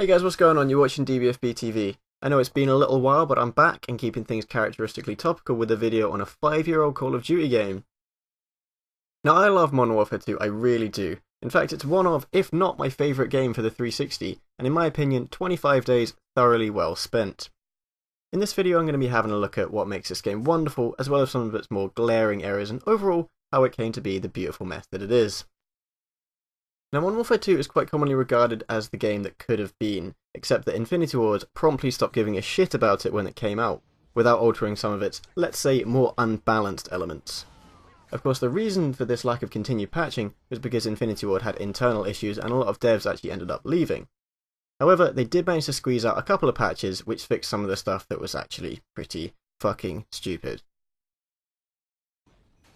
Hey guys, what's going on? You're watching DBFB TV. I know it's been a little while, but I'm back and keeping things characteristically topical with a video on a 5-year-old Call of Duty game. Now I love Modern Warfare 2, I really do. In fact, it's one of, if not my favourite game for the 360, and in my opinion, 25 days thoroughly well spent. In this video I'm going to be having a look at what makes this game wonderful, as well as some of its more glaring errors, and overall, how it came to be the beautiful mess that it is. Now, Modern Warfare 2 is quite commonly regarded as the game that could have been, except that Infinity Ward promptly stopped giving a shit about it when it came out, without altering some of its, let's say, more unbalanced elements. Of course, the reason for this lack of continued patching was because Infinity Ward had internal issues and a lot of devs actually ended up leaving. However, they did manage to squeeze out a couple of patches which fixed some of the stuff that was actually pretty fucking stupid.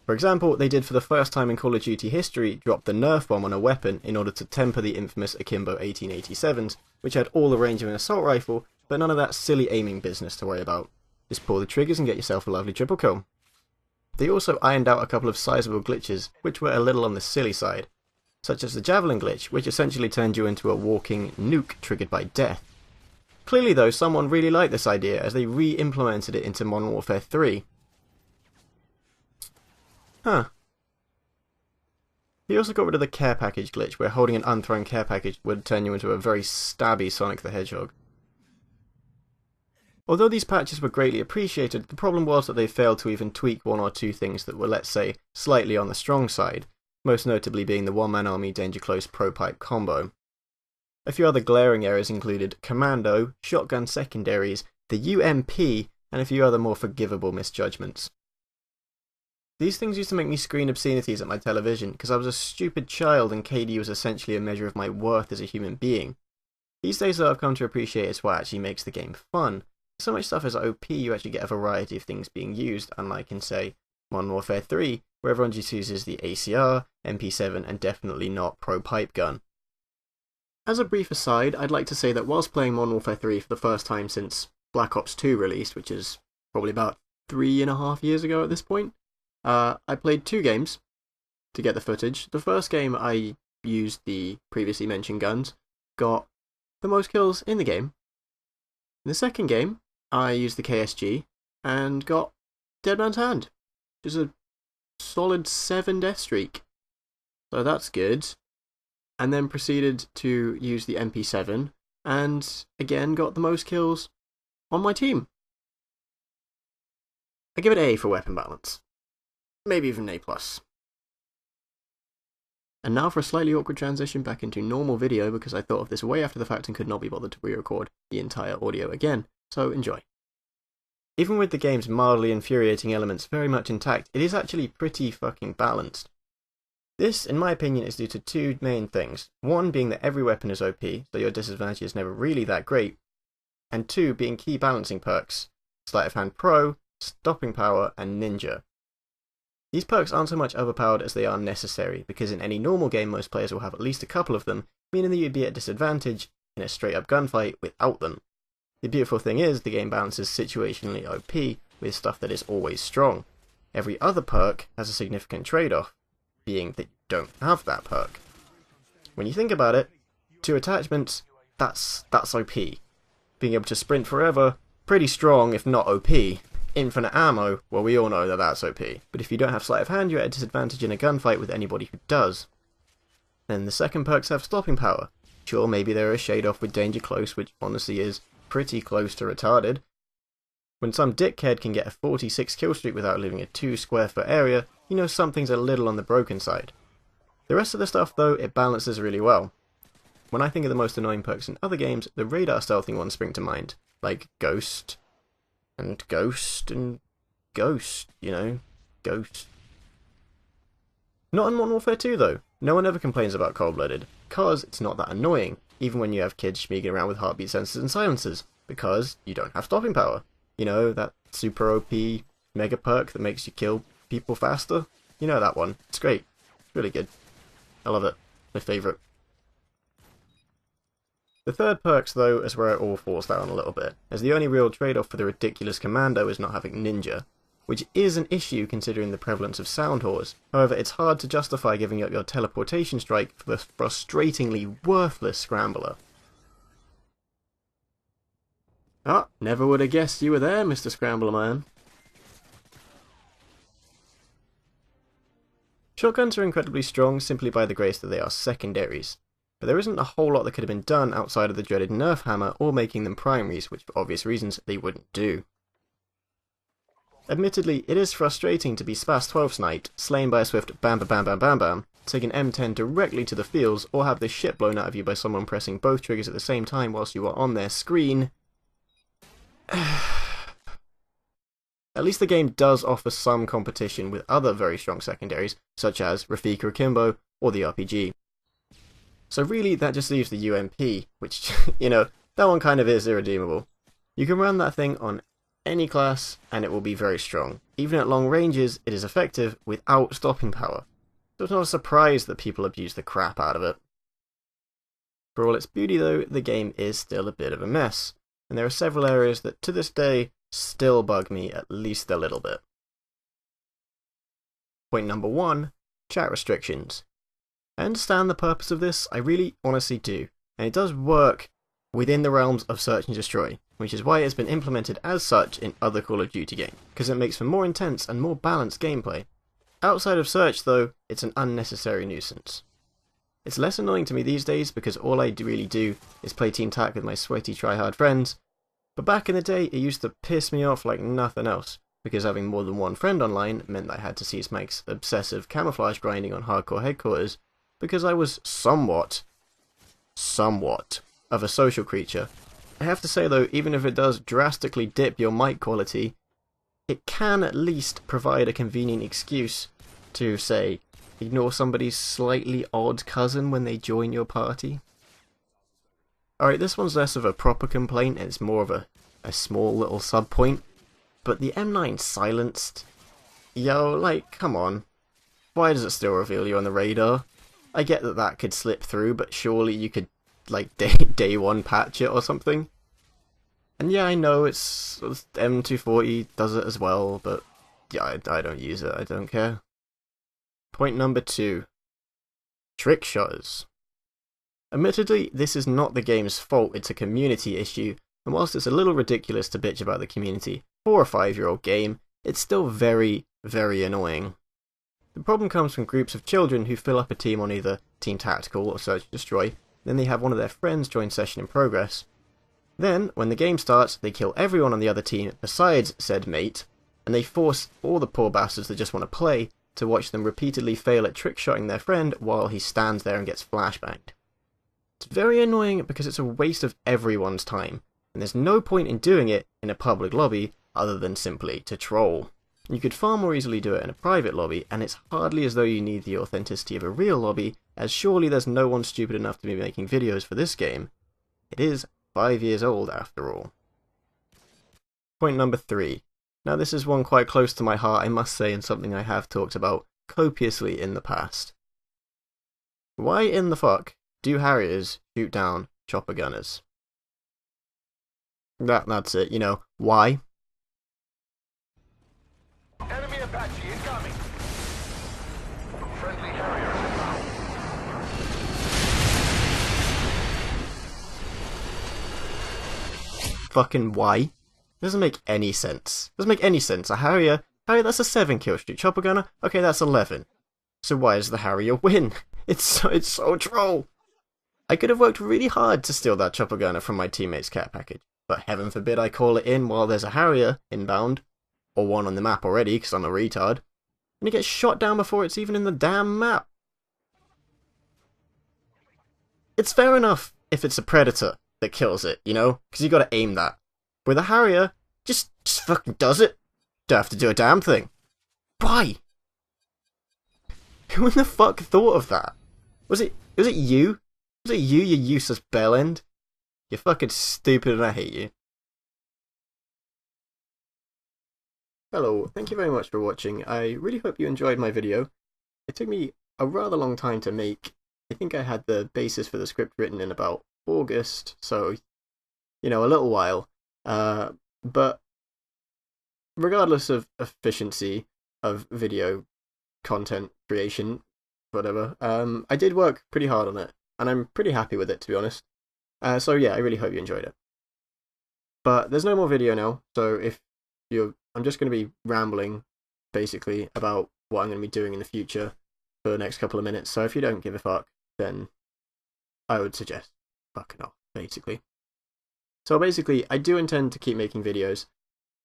For example, they did for the first time in Call of Duty history drop the nerf bomb on a weapon in order to temper the infamous Akimbo 1887s, which had all the range of an assault rifle, but none of that silly aiming business to worry about. Just pull the triggers and get yourself a lovely triple kill. They also ironed out a couple of sizable glitches, which were a little on the silly side, such as the Javelin glitch, which essentially turned you into a walking nuke triggered by death. Clearly though, someone really liked this idea as they re-implemented it into Modern Warfare 3. Huh. He also got rid of the care package glitch, where holding an unthrown care package would turn you into a very stabby Sonic the Hedgehog. Although these patches were greatly appreciated, the problem was that they failed to even tweak one or two things that were, let's say, slightly on the strong side, most notably being the one-man army danger close pro-pipe combo. A few other glaring errors included commando, shotgun secondaries, the UMP, and a few other more forgivable misjudgments. These things used to make me scream obscenities at my television because I was a stupid child and KD was essentially a measure of my worth as a human being. These days though, I've come to appreciate it's what actually makes the game fun. So much stuff is OP, you actually get a variety of things being used, unlike in, say, Modern Warfare 3, where everyone just uses the ACR, MP7 and definitely not pro-pipe gun. As a brief aside, I'd like to say that whilst playing Modern Warfare 3 for the first time since Black Ops 2 released, which is probably about 3.5 years ago at this point, I played 2 games to get the footage. The first game I used the previously mentioned guns, got the most kills in the game. In the second game, I used the KSG and got Dead Man's Hand, which is a solid 7 death streak. So that's good. And then proceeded to use the MP7 and again got the most kills on my team. I give it A for weapon balance. Maybe even A+. And now for a slightly awkward transition back into normal video because I thought of this way after the fact and could not be bothered to re-record the entire audio again, so enjoy. Even with the game's mildly infuriating elements very much intact, it is actually pretty fucking balanced. This, in my opinion, is due to 2 main things. 1 being that every weapon is OP, so your disadvantage is never really that great, and 2 being key balancing perks, Sleight of Hand Pro, Stopping Power, and Ninja. These perks aren't so much overpowered as they are necessary, because in any normal game most players will have at least a couple of them, meaning that you'd be at disadvantage in a straight up gunfight without them. The beautiful thing is, the game balances situationally OP with stuff that is always strong. Every other perk has a significant trade-off, being that you don't have that perk. When you think about it, 2 attachments, that's OP. Being able to sprint forever, pretty strong if not OP. Infinite ammo, well we all know that that's OP. But if you don't have Sleight of Hand, you're at a disadvantage in a gunfight with anybody who does. Then the second perks have Stopping Power. Sure, maybe they're a shade off with Danger Close, which honestly is pretty close to retarded. When some dickhead can get a 46 kill streak without leaving a 2 square foot area, you know something's a little on the broken side. The rest of the stuff though, it balances really well. When I think of the most annoying perks in other games, the radar stealthing ones spring to mind, like Ghost, and Ghost, and Ghost, you know, Ghost. Not in Modern Warfare 2 though. No one ever complains about Cold-Blooded, cause it's not that annoying, even when you have kids schmeeging around with heartbeat sensors and silencers, because you don't have Stopping Power. You know, that super OP mega perk that makes you kill people faster? You know that one. It's great. It's really good. I love it. My favourite. The third perks, though, is where it all falls down a little bit, as the only real trade-off for the ridiculous commando is not having Ninja, which is an issue considering the prevalence of sound whores. However, it's hard to justify giving up your teleportation strike for the frustratingly worthless Scrambler. Ah, never would have guessed you were there, Mr. Scrambler Man. Shotguns are incredibly strong simply by the grace that they are secondaries, but there isn't a whole lot that could have been done outside of the dreaded nerf hammer or making them primaries, which for obvious reasons they wouldn't do. Admittedly, it is frustrating to be Spas 12 sniped, slain by a swift bam bam bam bam bam bam, take an M10 directly to the fields, or have the shit blown out of you by someone pressing both triggers at the same time whilst you are on their screen. At least the game does offer some competition with other very strong secondaries, such as Rafika Akimbo or the RPG. So really, that just leaves the UMP, which, you know, that one kind of is irredeemable. You can run that thing on any class, and it will be very strong. Even at long ranges, it is effective without stopping power. So it's not a surprise that people abuse the crap out of it. For all its beauty though, the game is still a bit of a mess, and there are several areas that to this day still bug me at least a little bit. Point number 1, chat restrictions. I understand the purpose of this, I really honestly do, and it does work within the realms of search and destroy, which is why it has been implemented as such in other Call of Duty games, because it makes for more intense and more balanced gameplay. Outside of search though, it's an unnecessary nuisance. It's less annoying to me these days because all I really do is play Team TAC with my sweaty try-hard friends, but back in the day it used to piss me off like nothing else, because having more than one friend online meant I had to cease my obsessive camouflage grinding on hardcore headquarters, because I was somewhat of a social creature. I have to say though, even if it does drastically dip your mic quality, it can at least provide a convenient excuse to, say, ignore somebody's slightly odd cousin when they join your party. Alright, this one's less of a proper complaint, it's more of a small little sub-point, but the M9 silenced? Yo, like, come on. Why does it still reveal you on the radar? I get that that could slip through, but surely you could, like, day one patch it or something? And yeah, I know it's M240 does it as well, but yeah, I don't use it, I don't care. Point number 2. Trick shotters. Admittedly, this is not the game's fault, it's a community issue, and whilst it's a little ridiculous to bitch about the community for a 5-year-old game, it's still very, very annoying. The problem comes from groups of children who fill up a team on either Team Tactical or Search and Destroy, then they have one of their friends join session in progress. Then, when the game starts, they kill everyone on the other team besides said mate, and they force all the poor bastards that just want to play to watch them repeatedly fail at trick-shotting their friend while he stands there and gets flashbanged. It's very annoying because it's a waste of everyone's time, and there's no point in doing it in a public lobby other than simply to troll. You could far more easily do it in a private lobby, and it's hardly as though you need the authenticity of a real lobby, as surely there's no one stupid enough to be making videos for this game. It is 5 years old after all. Point number 3. Now this is one quite close to my heart, I must say, and something I have talked about copiously in the past. Why in the fuck do Harriers shoot down chopper gunners? That's it, you know, why? Enemy Apache incoming. Friendly Harrier inbound. Fucking why? Doesn't make any sense. Doesn't make any sense. A Harrier, that's a 7 kill streak. Chopper gunner, okay, that's 11. So why does the Harrier win? It's so troll. I could have worked really hard to steal that chopper gunner from my teammate's care package, but heaven forbid I call it in while there's a Harrier inbound, or one on the map already because I'm a retard, and it gets shot down before it's even in the damn map. It's fair enough if it's a Predator that kills it, you know, because you gotta aim that. With a Harrier, just fucking does it. Don't have to do a damn thing. Why? Who in the fuck thought of that? Was it you? Was it you useless bellend? You're fucking stupid and I hate you. Hello, thank you very much for watching. I really hope you enjoyed my video. It took me a rather long time to make. I think I had the basis for the script written in about August, so, you know, a little while. But regardless of efficiency of video content creation, whatever, I did work pretty hard on it, and I'm pretty happy with it, to be honest. So yeah, I really hope you enjoyed it. But there's no more video now, so I'm just going to be rambling, basically, about what I'm going to be doing in the future for the next couple of minutes. So if you don't give a fuck, then I would suggest fucking off, basically. So basically, I do intend to keep making videos.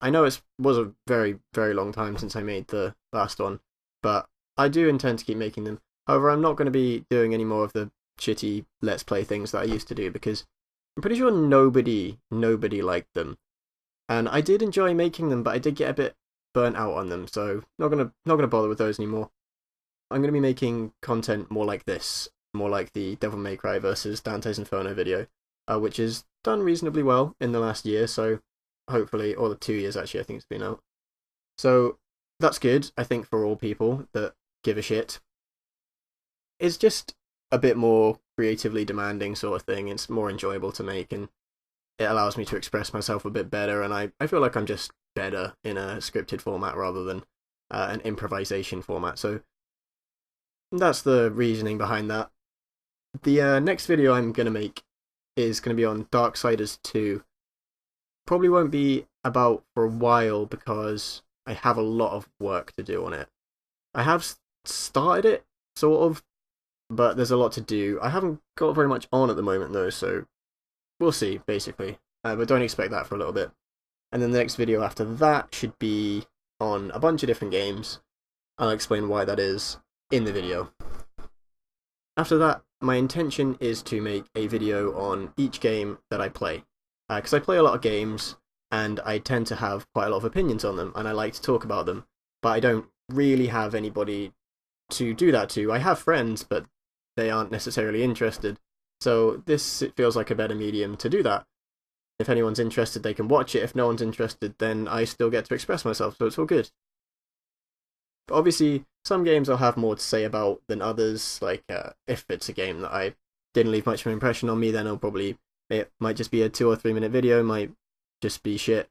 I know it was a very, very long time since I made the last one, but I do intend to keep making them. However, I'm not going to be doing any more of the shitty Let's Play things that I used to do, because I'm pretty sure nobody liked them. And I did enjoy making them, but I did get a bit burnt out on them, so not gonna bother with those anymore. I'm gonna be making content more like this, more like the Devil May Cry versus Dante's Inferno video, which is done reasonably well in the last year, so hopefully, or the 2 years actually, I think it's been out. So that's good, I think, for all people that give a shit. It's just a bit more creatively demanding sort of thing. It's more enjoyable to make, and it allows me to express myself a bit better, and I feel like I'm just better in a scripted format rather than an improvisation format. So that's the reasoning behind that. The next video I'm going to make is going to be on Darksiders 2. Probably won't be about for a while because I have a lot of work to do on it. I have started it, sort of, but there's a lot to do. I haven't got very much on at the moment though, so we'll see, basically. But don't expect that for a little bit. And then the next video after that should be on a bunch of different games. I'll explain why that is in the video. After that, my intention is to make a video on each game that I play. Because I play a lot of games, and I tend to have quite a lot of opinions on them, and I like to talk about them. But I don't really have anybody to do that to. I have friends, but they aren't necessarily interested. So this feels like a better medium to do that. If anyone's interested, they can watch it. If no one's interested, then I still get to express myself, so it's all good. But obviously, some games I'll have more to say about than others. Like, if it's a game that I didn't leave much of an impression on me, then it might just be a 2 or 3 minute video, might just be shit.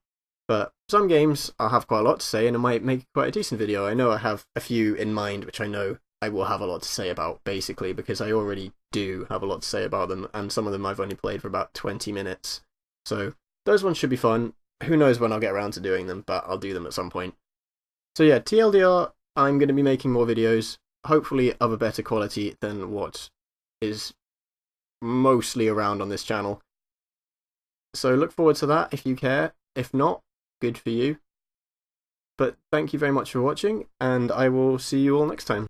But some games I'll have quite a lot to say, and it might make quite a decent video. I know I have a few in mind, which I know I will have a lot to say about, basically, because I already do have a lot to say about them, and some of them I've only played for about 20 minutes. So those ones should be fun. Who knows when I'll get around to doing them, but I'll do them at some point. So yeah, TLDR, I'm going to be making more videos, hopefully of a better quality than what is mostly around on this channel. So look forward to that if you care. If not, good for you. But thank you very much for watching, and I will see you all next time.